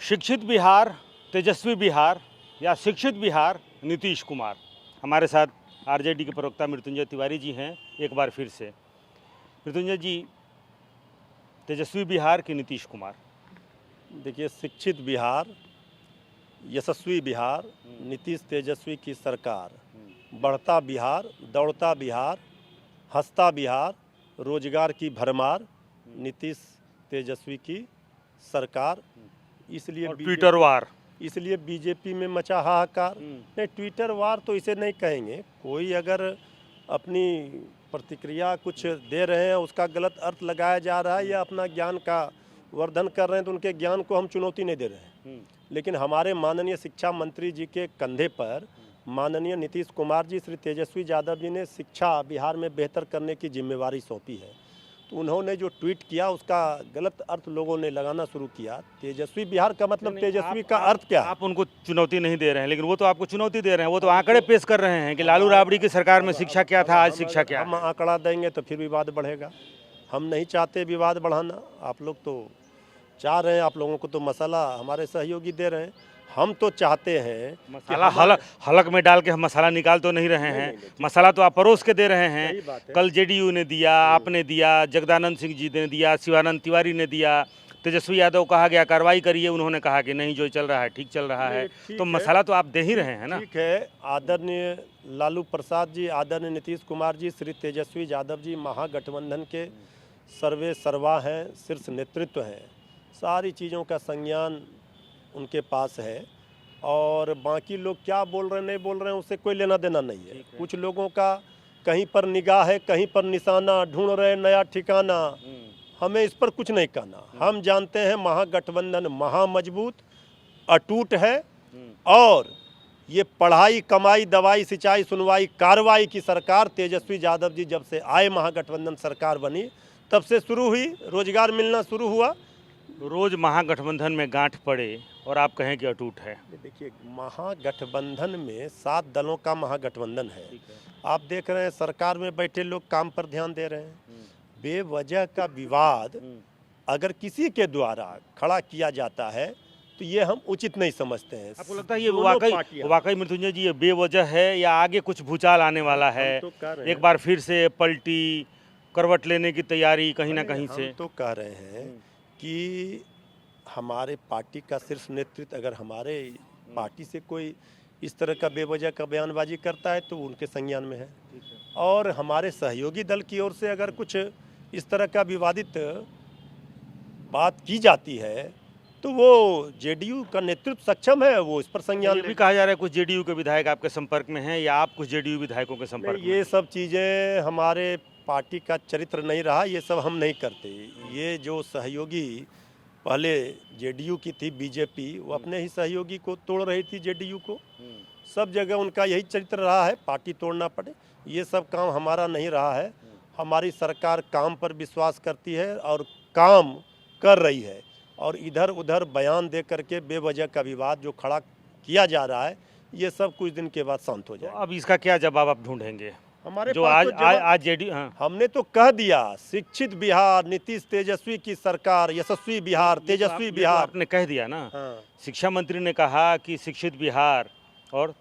शिक्षित बिहार, तेजस्वी बिहार या शिक्षित बिहार नीतीश कुमार। हमारे साथ आरजेडी के प्रवक्ता मृत्युंजय तिवारी जी हैं एक बार फिर से। मृत्युंजय जी, तेजस्वी बिहार कि नीतीश कुमार? देखिए, शिक्षित बिहार, यशस्वी बिहार, नीतीश तेजस्वी की सरकार, बढ़ता बिहार, दौड़ता बिहार, हंसता बिहार, रोजगार की भरमार, नीतीश तेजस्वी की सरकार। इसलिए ट्विटर वार। इसलिए बीजेपी में मचा हाहाकार। नहीं, ट्विटर वार तो इसे नहीं कहेंगे। कोई अगर अपनी प्रतिक्रिया कुछ दे रहे हैं, उसका गलत अर्थ लगाया जा रहा है या अपना ज्ञान का वर्धन कर रहे हैं, तो उनके ज्ञान को हम चुनौती नहीं दे रहे हैं। लेकिन हमारे माननीय शिक्षा मंत्री जी के कंधे पर माननीय नीतीश कुमार जी, श्री तेजस्वी यादव जी ने शिक्षा बिहार में बेहतर करने की जिम्मेवारी सौंपी है। तो उन्होंने जो ट्वीट किया उसका गलत अर्थ लोगों ने लगाना शुरू किया। तेजस्वी बिहार का मतलब तेजस्वी का अर्थ क्या है? आप उनको चुनौती नहीं दे रहे हैं, लेकिन वो तो आपको चुनौती दे रहे हैं। वो तो आंकड़े पेश कर रहे हैं कि लालू राबड़ी की सरकार में शिक्षा क्या था, आज शिक्षा क्या है। हम आंकड़ा देंगे तो फिर विवाद बढ़ेगा। हम नहीं चाहते विवाद बढ़ाना। आप लोग तो चाह रहे हैं, आप लोगों को तो मसाला हमारे सहयोगी दे रहे हैं। हम तो चाहते हैं मसाला हलक में डाल के हम मसाला निकाल तो नहीं रहे हैं। मसाला तो आप परोस के दे रहे हैं। कल जेडीयू ने दिया, आपने दिया, जगदानंद सिंह जी ने दिया, शिवानंद तिवारी ने दिया, तेजस्वी यादव कहा गया कार्रवाई करिए, उन्होंने कहा कि नहीं, जो चल रहा है ठीक चल रहा है। तो मसाला तो आप दे ही रहे हैं ना। ठीक है। आदरणीय लालू प्रसाद जी, आदरणीय नीतीश कुमार जी, श्री तेजस्वी यादव जी महागठबंधन के सर्वे सर्वा हैं, शीर्ष नेतृत्व हैं। सारी चीज़ों का संज्ञान उनके पास है और बाकी लोग क्या बोल रहे हैं नहीं बोल रहे हैं उससे कोई लेना देना नहीं है। कुछ लोगों का कहीं पर निगाह है, कहीं पर निशाना, ढूंढ रहे नया ठिकाना। हमें इस पर कुछ नहीं कहना। हम जानते हैं महागठबंधन महामजबूत अटूट है और ये पढ़ाई, कमाई, दवाई, सिंचाई, सुनवाई, कार्रवाई की सरकार तेजस्वी यादव जी जब से आए, महागठबंधन सरकार बनी, तब से शुरू हुई, रोजगार मिलना शुरू हुआ। रोज महागठबंधन में गांठ पड़े और आप कहें कि अटूट है। देखिए, महागठबंधन में 7 दलों का महागठबंधन है। आप देख रहे हैं सरकार में बैठे लोग काम पर ध्यान दे रहे हैं। बेवजह का विवाद अगर किसी के द्वारा खड़ा किया जाता है तो ये हम उचित नहीं समझते हैं। आपको लगता है ये वाकई मृत्युंजय जी ये बेवजह है या आगे कुछ भूचाल आने वाला है? एक बार फिर से पलटी करवट लेने की तैयारी कहीं ना कहीं से? हम तो कह रहे हैं कि हमारे पार्टी का शीर्ष नेतृत्व अगर हमारे पार्टी से कोई इस तरह का बेवजह का बयानबाजी करता है तो उनके संज्ञान में है। और हमारे सहयोगी दल की ओर से अगर कुछ इस तरह का विवादित बात की जाती है तो वो जेडीयू का नेतृत्व सक्षम है, वो इस पर संज्ञान ये भी कहा जा रहा है कुछ जेडीयू के विधायक आपके संपर्क में हैं या आप कुछ जेडीयू विधायकों के संपर्क में? ये सब चीज़ें हमारे पार्टी का चरित्र नहीं रहा, ये सब हम नहीं करते। ये जो सहयोगी पहले जेडीयू की थी बीजेपी, वो अपने ही सहयोगी को तोड़ रही थी जेडीयू को। सब जगह उनका यही चरित्र रहा है, पार्टी तोड़ना पड़े। ये सब काम हमारा नहीं रहा है। हमारी सरकार काम पर विश्वास करती है और काम कर रही है। और इधर उधर बयान दे करके बेवजह का विवाद जो खड़ा किया जा रहा है, ये सब कुछ दिन के बाद शांत हो जाए। तो अब इसका क्या जवाब आप ढूंढेंगे? हमारे जो पास आज जेडीयू, हमने तो कह दिया, शिक्षित बिहार, नीतीश तेजस्वी की सरकार, यशस्वी बिहार, तेजस्वी बिहार। आपने कह दिया ना। हाँ। शिक्षा मंत्री ने कहा कि शिक्षित बिहार और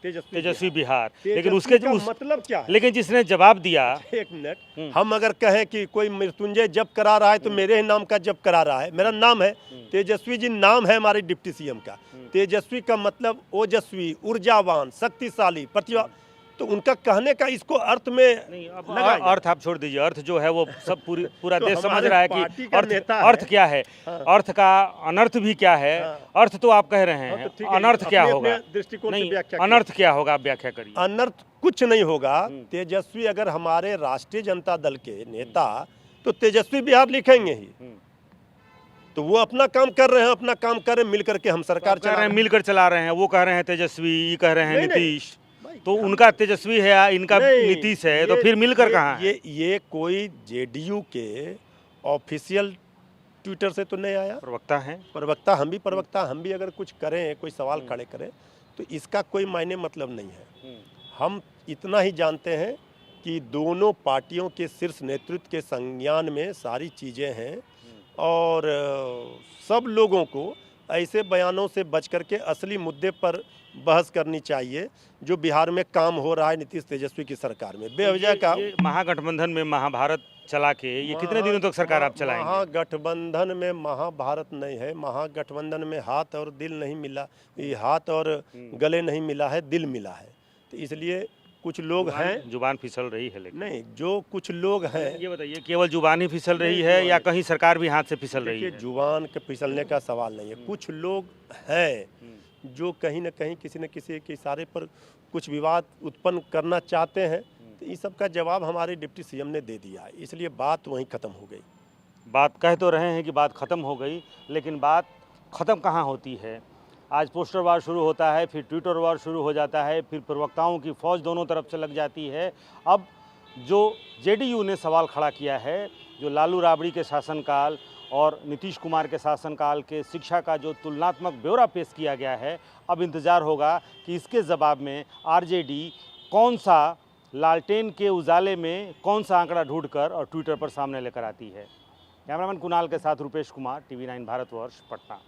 तेजस्वी बिहार, लेकिन उसके मतलब क्या है? लेकिन जिसने जवाब दिया, एक मिनट, हम अगर कहें कि कोई मृत्युंजय जब करा रहा है तो मेरे ही नाम का जब करा रहा है। मेरा नाम है तेजस्वी जी, नाम है हमारे डिप्टी सीएम का। तेजस्वी का मतलब ओजस्वी, ऊर्जावान, शक्तिशाली, प्रतिभा। तो उनका कहने का इसको अर्थ में नहीं, अर्थ आप छोड़ दीजिए। अर्थ जो है वो सब पूरा देश समझ रहा है कि अर्थ क्या है। अर्थ का अनर्थ भी क्या है। अर्थ तो आप कह रहे हैं, अनर्थ क्या होगा? नहीं, अनर्थ क्या होगा, आप व्याख्या करिए। अनर्थ कुछ नहीं होगा। तेजस्वी अगर हमारे राष्ट्रीय जनता दल के नेता तो तेजस्वी बिहार लिखेंगे ही। तो वो अपना काम कर रहे हैं, अपना काम कर रहे हैं, मिलकर के हम सरकार चला रहे हैं, मिलकर चला रहे हैं। वो कह रहे हैं तेजस्वी, ये कह रहे हैं नीतीश। तो उनका तेजस्वी है, इनका नीतीश है, तो फिर मिलकर कहाँ? ये कोई जेडीयू के ऑफिशियल ट्विटर से तो नहीं आया। प्रवक्ता हैं, प्रवक्ता हम भी प्रवक्ता, हम भी अगर कुछ करें, कोई सवाल खड़े करें तो इसका कोई मायने मतलब नहीं है। हम इतना ही जानते हैं कि दोनों पार्टियों के शीर्ष नेतृत्व के संज्ञान में सारी चीज़ें हैं और सब लोगों को ऐसे बयानों से बच करके असली मुद्दे पर बहस करनी चाहिए जो बिहार में काम हो रहा है नीतीश तेजस्वी की सरकार में। बेवजह का ये महागठबंधन में महाभारत चला के ये कितने दिनों तक सरकार आप चलाएंगे? महागठबंधन में महाभारत नहीं है, महागठबंधन में हाथ और दिल नहीं मिला, ये हाथ और गले नहीं मिला है, दिल मिला है। तो इसलिए कुछ लोग हैं, जुबान फिसल रही है लेकिन नहीं जो कुछ लोग हैं, ये बताइए केवल जुबान ही फिसल रही है या कहीं सरकार भी हाथ से फिसल रही देखिए है? जुबान के फिसलने का सवाल नहीं है। कुछ लोग हैं जो कहीं न कहीं किसी न किसी के इशारे पर कुछ विवाद उत्पन्न करना चाहते हैं, तो इस सब का जवाब हमारे डिप्टी सीएम ने दे दिया है, इसलिए बात वहीं ख़त्म हो गई। बात कह तो रहे हैं कि बात ख़त्म हो गई, लेकिन बात ख़त्म कहाँ होती है? आज पोस्टर वार शुरू होता है, फिर ट्विटर वार शुरू हो जाता है, फिर प्रवक्ताओं की फ़ौज दोनों तरफ से लग जाती है। अब जो जेडीयू ने सवाल खड़ा किया है, जो लालू राबड़ी के शासनकाल और नीतीश कुमार के शासनकाल के शिक्षा का जो तुलनात्मक ब्यौरा पेश किया गया है, अब इंतज़ार होगा कि इसके जवाब में आरजेडी कौन सा लालटेन के उजाले में कौन सा आंकड़ा ढूंढकर और ट्विटर पर सामने लेकर आती है। कैमरामैन कुणाल के साथ रुपेश कुमार, TV9 भारतवर्ष, पटना।